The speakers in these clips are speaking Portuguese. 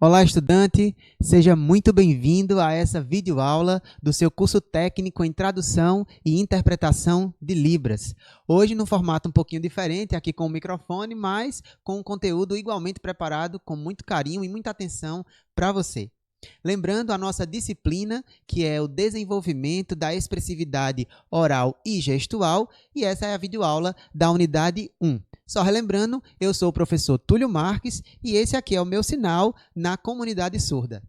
Olá, estudante! Seja muito bem-vindo a essa videoaula do seu curso técnico em Tradução e Interpretação de Libras. Hoje, num formato um pouquinho diferente, aqui com o microfone, mas com um conteúdo igualmente preparado, com muito carinho e muita atenção para você. Lembrando a nossa disciplina, que é o desenvolvimento da expressividade oral e gestual, e essa é a videoaula da unidade 1. Só relembrando, eu sou o professor Túlio Marques e esse aqui é o meu sinal na comunidade surda.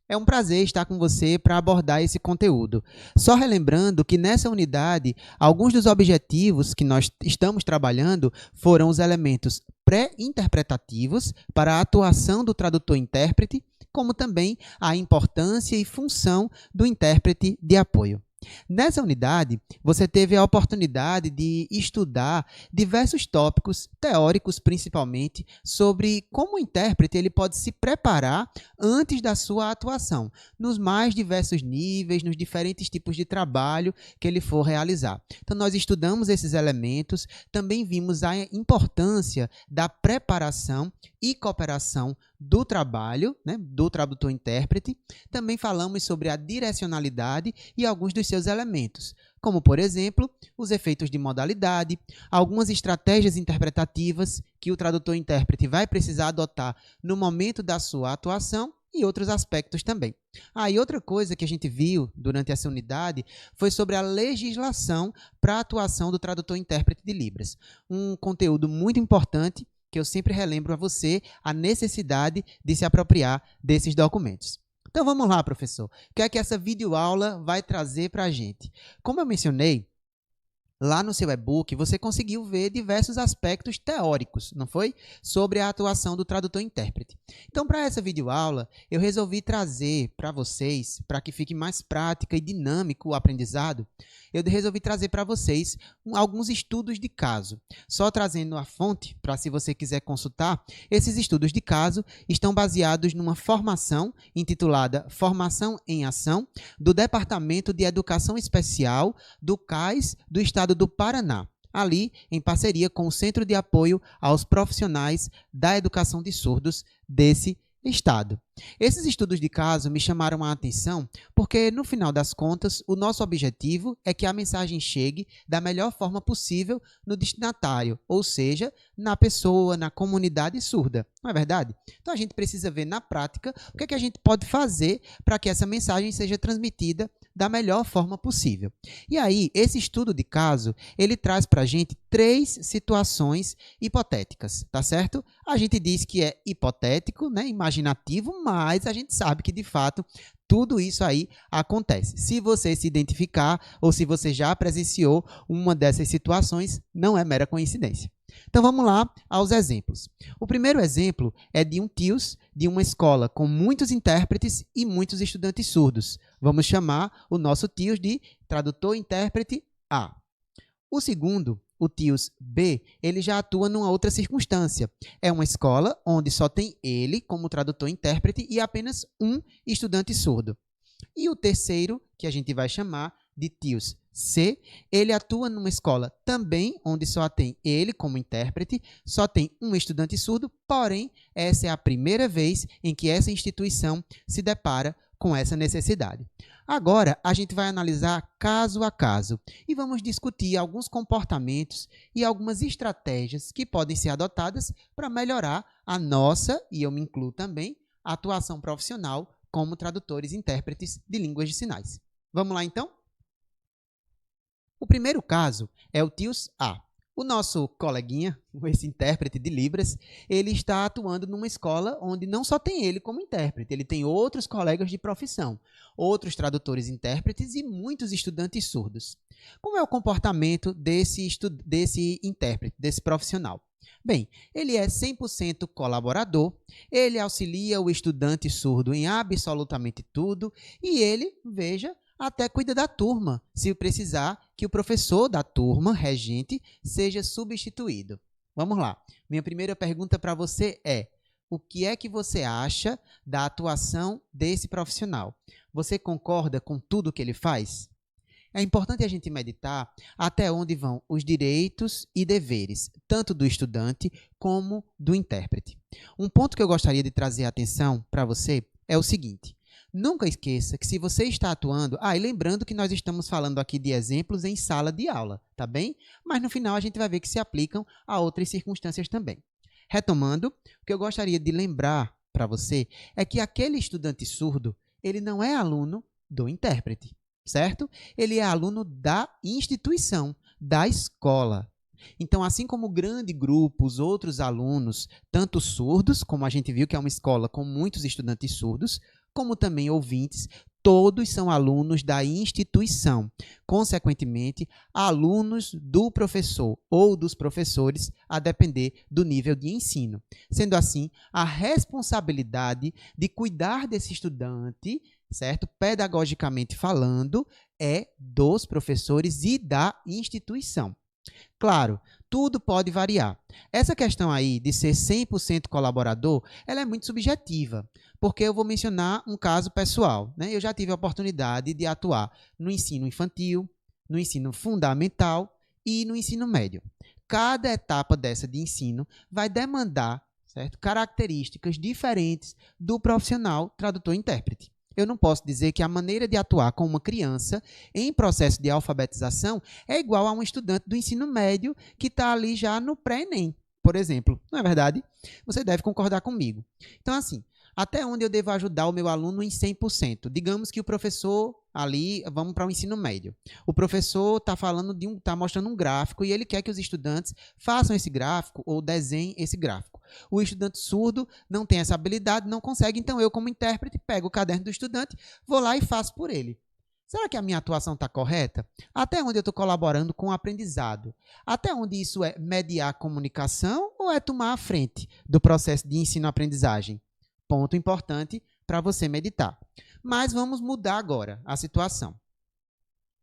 É um prazer estar com você para abordar esse conteúdo. Só relembrando que nessa unidade, alguns dos objetivos que nós estamos trabalhando foram os elementos pré-interpretativos para a atuação do tradutor-intérprete, como também a importância e função do intérprete de apoio. Nessa unidade, você teve a oportunidade de estudar diversos tópicos, teóricos principalmente, sobre como o intérprete ele pode se preparar antes da sua atuação, nos mais diversos níveis, nos diferentes tipos de trabalho que ele for realizar. Então, nós estudamos esses elementos, também vimos a importância da preparação e cooperação do trabalho, né, do tradutor-intérprete. Também falamos sobre a direcionalidade e alguns dos seus elementos, como, por exemplo, os efeitos de modalidade, algumas estratégias interpretativas que o tradutor-intérprete vai precisar adotar no momento da sua atuação e outros aspectos também. E outra coisa que a gente viu durante essa unidade foi sobre a legislação para a atuação do tradutor-intérprete de Libras. Um conteúdo muito importante que eu sempre relembro a você a necessidade de se apropriar desses documentos. Então vamos lá, professor. O que é que essa videoaula vai trazer para a gente? Como eu mencionei, lá no seu e-book, você conseguiu ver diversos aspectos teóricos, não foi? Sobre a atuação do tradutor-intérprete. Então, para essa videoaula, eu resolvi trazer para vocês, para que fique mais prática e dinâmico o aprendizado, eu resolvi trazer para vocês alguns estudos de caso. Só trazendo a fonte, para se você quiser consultar, esses estudos de caso estão baseados numa formação intitulada Formação em Ação, do Departamento de Educação Especial do CAIS do Estado do Paraná, ali em parceria com o Centro de Apoio aos Profissionais da Educação de Surdos desse estado. Esses estudos de caso me chamaram a atenção porque, no final das contas, o nosso objetivo é que a mensagem chegue da melhor forma possível no destinatário, ou seja, na pessoa, na comunidade surda. Não é verdade? Então, a gente precisa ver na prática o que é que a gente pode fazer para que essa mensagem seja transmitida da melhor forma possível. E aí, esse estudo de caso, ele traz para a gente 3 situações hipotéticas, tá certo? A gente diz que é hipotético, né, imaginativo, mas a gente sabe que, de fato, tudo isso aí acontece. Se você se identificar ou se você já presenciou uma dessas situações, não é mera coincidência. Então, vamos lá aos exemplos. O primeiro exemplo é de um TIOS de uma escola com muitos intérpretes e muitos estudantes surdos. Vamos chamar o nosso TIOS de tradutor-intérprete A. O segundo, o TIOS B, ele já atua numa outra circunstância. É uma escola onde só tem ele como tradutor-intérprete e apenas um estudante surdo. E o terceiro, que a gente vai chamar de TIOS C, ele atua numa escola também onde só tem ele como intérprete, só tem um estudante surdo, porém, essa é a primeira vez em que essa instituição se depara com essa necessidade. Agora, a gente vai analisar caso a caso e vamos discutir alguns comportamentos e algumas estratégias que podem ser adotadas para melhorar a nossa, e eu me incluo também, a atuação profissional como tradutores e intérpretes de línguas de sinais. Vamos lá, então? O primeiro caso é o TIOS A. O nosso coleguinha, esse intérprete de Libras, ele está atuando numa escola onde não só tem ele como intérprete, ele tem outros colegas de profissão, outros tradutores e intérpretes e muitos estudantes surdos. Como é o comportamento desse intérprete, desse profissional? Bem, ele é 100% colaborador, ele auxilia o estudante surdo em absolutamente tudo e ele, veja, até cuida da turma, se precisar que o professor da turma, regente, seja substituído. Vamos lá. Minha primeira pergunta para você é: o que é que você acha da atuação desse profissional? Você concorda com tudo que ele faz? É importante a gente meditar até onde vão os direitos e deveres, tanto do estudante como do intérprete. Um ponto que eu gostaria de trazer a atenção para você é o seguinte. Nunca esqueça que se você está atuando... e lembrando que nós estamos falando aqui de exemplos em sala de aula, tá bem? Mas no final a gente vai ver que se aplicam a outras circunstâncias também. Retomando, o que eu gostaria de lembrar para você é que aquele estudante surdo, ele não é aluno do intérprete, certo? Ele é aluno da instituição, da escola. Então, assim como o grande grupo, os outros alunos, tanto surdos, como a gente viu que é uma escola com muitos estudantes surdos, como também ouvintes, todos são alunos da instituição. Consequentemente, alunos do professor ou dos professores, a depender do nível de ensino. Sendo assim, a responsabilidade de cuidar desse estudante, certo? Pedagogicamente falando, é dos professores e da instituição. Claro, tudo pode variar. Essa questão aí de ser 100% colaborador, ela é muito subjetiva, porque eu vou mencionar um caso pessoal, né? Eu já tive a oportunidade de atuar no ensino infantil, no ensino fundamental e no ensino médio. Cada etapa dessa de ensino vai demandar, certo, características diferentes do profissional tradutor-intérprete. Eu não posso dizer que a maneira de atuar com uma criança em processo de alfabetização é igual a um estudante do ensino médio que está ali já no pré-ENEM, por exemplo. Não é verdade? Você deve concordar comigo. Então, assim, até onde eu devo ajudar o meu aluno em 100%? Digamos que o professor ali, vamos para o ensino médio. O professor está mostrando um gráfico e ele quer que os estudantes façam esse gráfico ou desenhem esse gráfico. O estudante surdo não tem essa habilidade, não consegue, então eu, como intérprete, pego o caderno do estudante, vou lá e faço por ele. Será que a minha atuação está correta? Até onde eu estou colaborando com o aprendizado? Até onde isso é mediar a comunicação ou é tomar a frente do processo de ensino-aprendizagem? Ponto importante para você meditar. Mas vamos mudar agora a situação.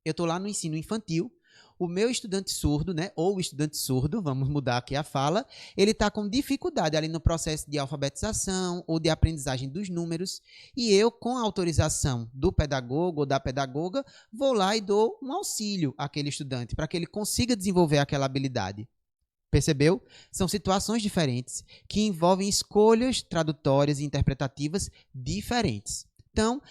Eu estou lá no ensino infantil, o meu estudante surdo, né, ou o estudante surdo, vamos mudar aqui a fala, ele está com dificuldade ali no processo de alfabetização ou de aprendizagem dos números, e eu, com a autorização do pedagogo ou da pedagoga, vou lá e dou um auxílio àquele estudante para que ele consiga desenvolver aquela habilidade. Percebeu? São situações diferentes que envolvem escolhas tradutórias e interpretativas diferentes. Então,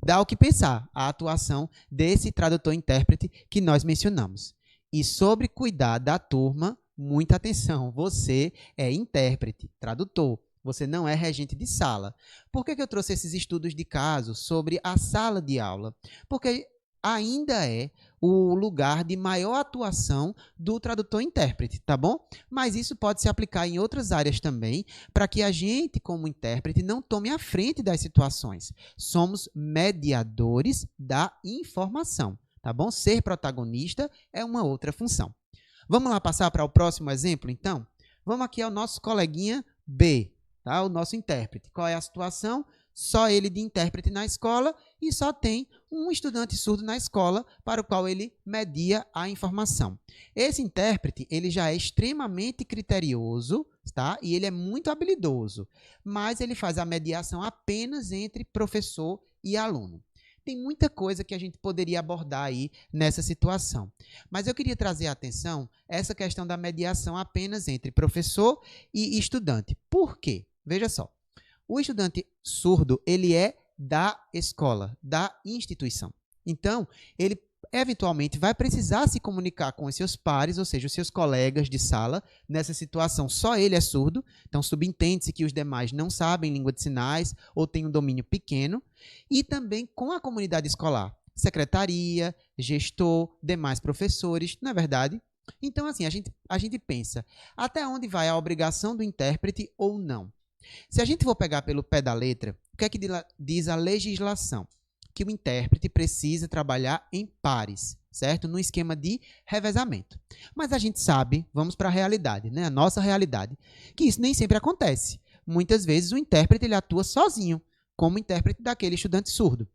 dá o que pensar a atuação desse tradutor-intérprete que nós mencionamos. E sobre cuidar da turma, muita atenção, você é intérprete, tradutor, você não é regente de sala. Por que eu trouxe esses estudos de caso sobre a sala de aula? Porque ainda é o lugar de maior atuação do tradutor-intérprete, tá bom? Mas isso pode se aplicar em outras áreas também, para que a gente, como intérprete, não tome a frente das situações. Somos mediadores da informação, tá bom? Ser protagonista é uma outra função. Vamos lá passar para o próximo exemplo, então? Vamos aqui ao nosso coleguinha B, tá? O nosso intérprete. Qual é a situação? Só ele de intérprete na escola e só tem um estudante surdo na escola para o qual ele media a informação. Esse intérprete, ele já é extremamente criterioso, tá? E ele é muito habilidoso, mas ele faz a mediação apenas entre professor e aluno. Tem muita coisa que a gente poderia abordar aí nessa situação. Mas eu queria trazer a atenção essa questão da mediação apenas entre professor e estudante. Por quê? Veja só. O estudante surdo, ele é da escola, da instituição. Então, ele eventualmente vai precisar se comunicar com os seus pares, ou seja, os seus colegas de sala. Nessa situação, só ele é surdo, então subentende-se que os demais não sabem língua de sinais ou têm um domínio pequeno. E também com a comunidade escolar, secretaria, gestor, demais professores, não é verdade? Então, assim, a gente pensa, até onde vai a obrigação do intérprete ou não? Se a gente for pegar pelo pé da letra, o que é que diz a legislação? Que o intérprete precisa trabalhar em pares, certo? No esquema de revezamento. Mas a gente sabe, vamos para a realidade, né? A nossa realidade, que isso nem sempre acontece. Muitas vezes o intérprete ele atua sozinho, como intérprete daquele estudante surdo.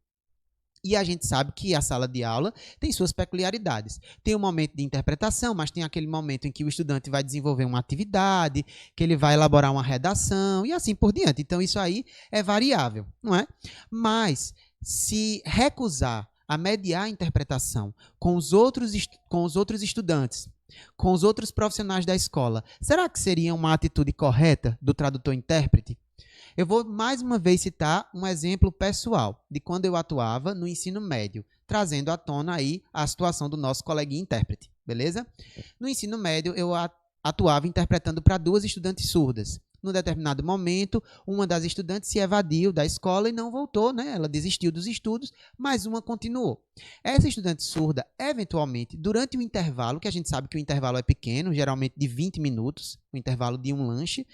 E a gente sabe que a sala de aula tem suas peculiaridades. Tem um momento de interpretação, mas tem aquele momento em que o estudante vai desenvolver uma atividade, que ele vai elaborar uma redação e assim por diante. Então, isso aí é variável, não é? Mas, se recusar a mediar a interpretação com os outros estudantes, com os outros profissionais da escola, será que seria uma atitude correta do tradutor-intérprete? Eu vou mais uma vez citar um exemplo pessoal de quando eu atuava no ensino médio, trazendo à tona aí a situação do nosso coleguinha intérprete, beleza? No ensino médio, eu atuava interpretando para 2 estudantes surdas. Num determinado momento, uma das estudantes se evadiu da escola e não voltou, né? Ela desistiu dos estudos, mas uma continuou. Essa estudante surda, eventualmente, durante o intervalo, que a gente sabe que o intervalo é pequeno, geralmente de 20 minutos, o intervalo de um lanche,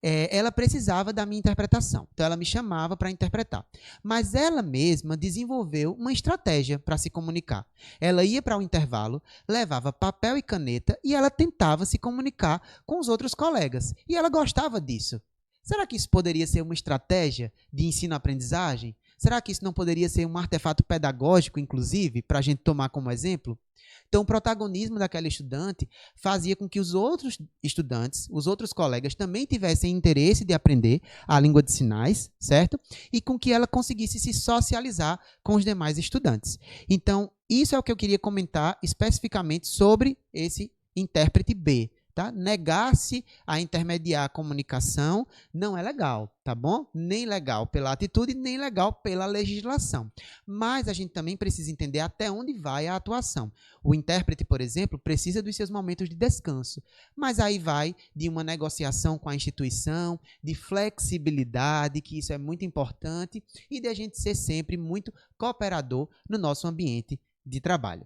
ela precisava da minha interpretação. Então, ela me chamava para interpretar. Mas ela mesma desenvolveu uma estratégia para se comunicar. Ela ia para o intervalo, levava papel e caneta e ela tentava se comunicar com os outros colegas. E ela gostava disso. Será que isso poderia ser uma estratégia de ensino-aprendizagem? Será que isso não poderia ser um artefato pedagógico, inclusive, para a gente tomar como exemplo? Então, o protagonismo daquela estudante fazia com que os outros estudantes, os outros colegas, também tivessem interesse de aprender a língua de sinais, certo? E com que ela conseguisse se socializar com os demais estudantes. Então, isso é o que eu queria comentar especificamente sobre esse intérprete B. Tá? Negar-se a intermediar a comunicação não é legal, tá bom? Nem legal pela atitude, nem legal pela legislação. Mas a gente também precisa entender até onde vai a atuação. O intérprete, por exemplo, precisa dos seus momentos de descanso, mas aí vai de uma negociação com a instituição, de flexibilidade, que isso é muito importante, e de a gente ser sempre muito cooperador no nosso ambiente de trabalho.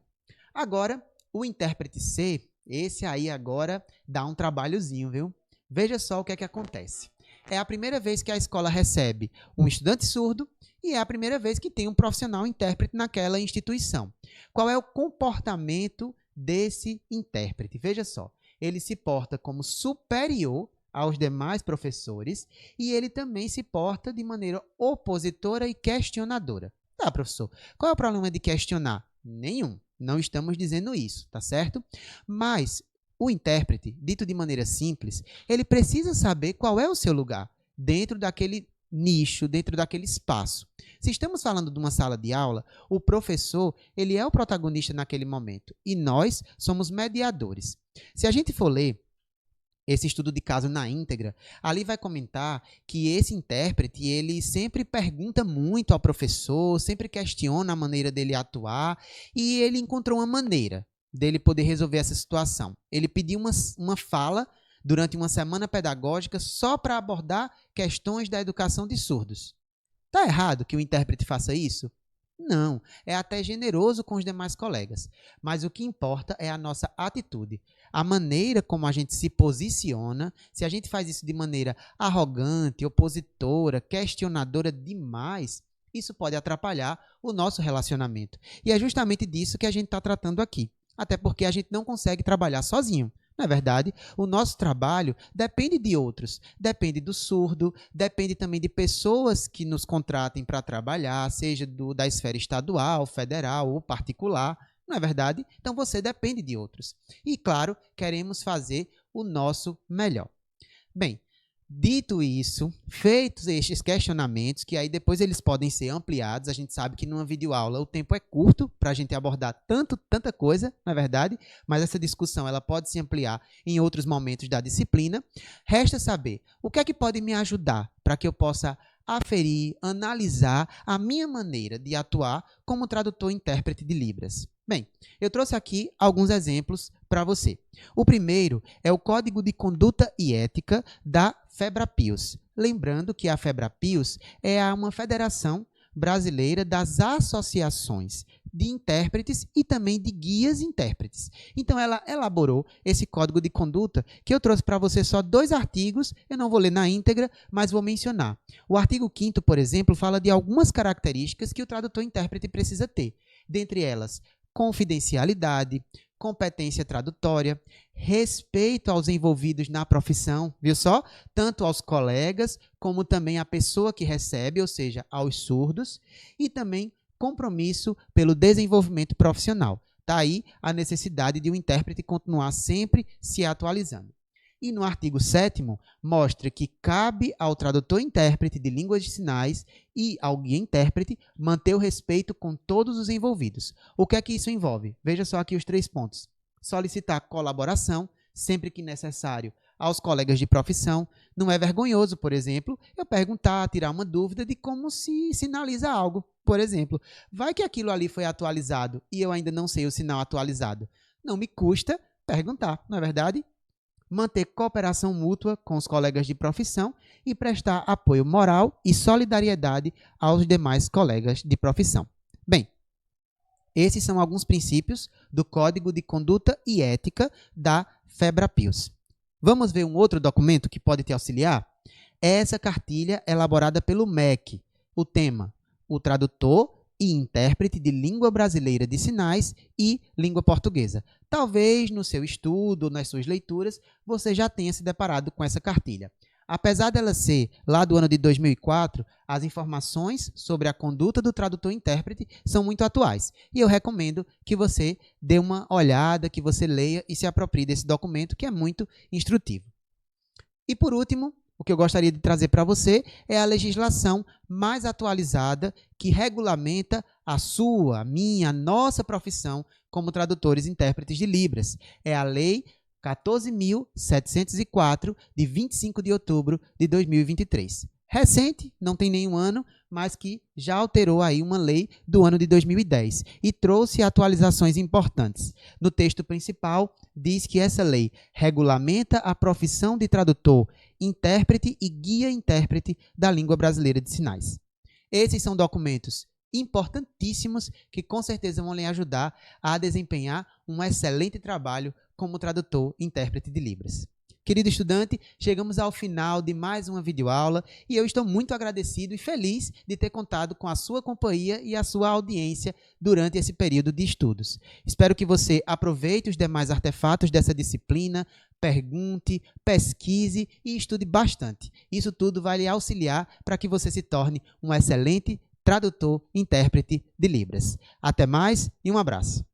Agora, o intérprete C, esse aí agora dá um trabalhozinho, viu? Veja só o que é que acontece. É a primeira vez que a escola recebe um estudante surdo e é a primeira vez que tem um profissional intérprete naquela instituição. Qual é o comportamento desse intérprete? Veja só, ele se porta como superior aos demais professores e ele também se porta de maneira opositora e questionadora. Tá, professor, qual é o problema de questionar? Nenhum. Não estamos dizendo isso, tá certo? Mas o intérprete, dito de maneira simples, ele precisa saber qual é o seu lugar dentro daquele nicho, dentro daquele espaço. Se estamos falando de uma sala de aula, o professor, ele é o protagonista naquele momento e nós somos mediadores. Se a gente for ler esse estudo de caso na íntegra, ali vai comentar que esse intérprete, ele sempre pergunta muito ao professor, sempre questiona a maneira dele atuar, e ele encontrou uma maneira dele poder resolver essa situação. Ele pediu uma fala durante uma semana pedagógica só para abordar questões da educação de surdos. Está errado que o intérprete faça isso? Não, é até generoso com os demais colegas, mas o que importa é a nossa atitude, a maneira como a gente se posiciona. Se a gente faz isso de maneira arrogante, opositora, questionadora demais, isso pode atrapalhar o nosso relacionamento. E é justamente disso que a gente está tratando aqui, até porque a gente não consegue trabalhar sozinho. Na verdade, o nosso trabalho depende de outros, depende do surdo, depende também de pessoas que nos contratem para trabalhar, seja da esfera estadual, federal ou particular, não é verdade? Então você depende de outros. E, claro, queremos fazer o nosso melhor. Bem, dito isso, feitos estes questionamentos, que aí depois eles podem ser ampliados, a gente sabe que numa videoaula o tempo é curto para a gente abordar tanta coisa, na verdade, mas essa discussão ela pode se ampliar em outros momentos da disciplina. Resta saber o que é que pode me ajudar para que eu possa aferir, analisar a minha maneira de atuar como tradutor-intérprete de Libras. Bem, eu trouxe aqui alguns exemplos para você. O primeiro é o Código de Conduta e Ética da FEBRAPIOS. Lembrando que a FEBRAPIOS é uma federação brasileira das associações de intérpretes e também de guias intérpretes. Então, ela elaborou esse código de conduta que eu trouxe para você só 2 artigos, eu não vou ler na íntegra, mas vou mencionar. O artigo 5º, por exemplo, fala de algumas características que o tradutor-intérprete precisa ter. Dentre elas, confidencialidade, competência tradutória, respeito aos envolvidos na profissão, viu só? Tanto aos colegas, como também à pessoa que recebe, ou seja, aos surdos, e também compromisso pelo desenvolvimento profissional. Está aí a necessidade de um intérprete continuar sempre se atualizando. E no artigo 7º, mostra que cabe ao tradutor-intérprete de línguas de sinais e ao guia-intérprete manter o respeito com todos os envolvidos. O que é que isso envolve? Veja só aqui os 3 pontos. solicitar colaboração, sempre que necessário, aos colegas de profissão. Não é vergonhoso, por exemplo, eu perguntar, tirar uma dúvida de como se sinaliza algo. Por exemplo, vai que aquilo ali foi atualizado e eu ainda não sei o sinal atualizado. Não me custa perguntar, não é verdade? Manter cooperação mútua com os colegas de profissão e prestar apoio moral e solidariedade aos demais colegas de profissão. Bem, esses são alguns princípios do Código de Conduta e Ética da FEBRAPILS. Vamos ver um outro documento que pode te auxiliar? É essa cartilha elaborada pelo MEC. O tema: o tradutor e intérprete de língua brasileira de sinais e língua portuguesa. Talvez no seu estudo, nas suas leituras, você já tenha se deparado com essa cartilha. Apesar dela ser lá do ano de 2004, as informações sobre a conduta do tradutor-intérprete são muito atuais. E eu recomendo que você dê uma olhada, que você leia e se aproprie desse documento, que é muito instrutivo. E por último, o que eu gostaria de trazer para você é a legislação mais atualizada que regulamenta a sua, a minha, a nossa profissão como tradutores e intérpretes de Libras. É a Lei 14.704, de 25 de outubro de 2023. Recente, não tem nenhum ano, mas que já alterou aí uma lei do ano de 2010 e trouxe atualizações importantes. No texto principal, diz que essa lei regulamenta a profissão de tradutor, intérprete e guia-intérprete da língua brasileira de sinais. Esses são documentos importantíssimos que com certeza vão lhe ajudar a desempenhar um excelente trabalho como tradutor e intérprete de Libras. Querido estudante, chegamos ao final de mais uma videoaula e eu estou muito agradecido e feliz de ter contado com a sua companhia e a sua audiência durante esse período de estudos. Espero que você aproveite os demais artefatos dessa disciplina, pergunte, pesquise e estude bastante. Isso tudo vai lhe auxiliar para que você se torne um excelente tradutor e intérprete de Libras. Até mais e um abraço.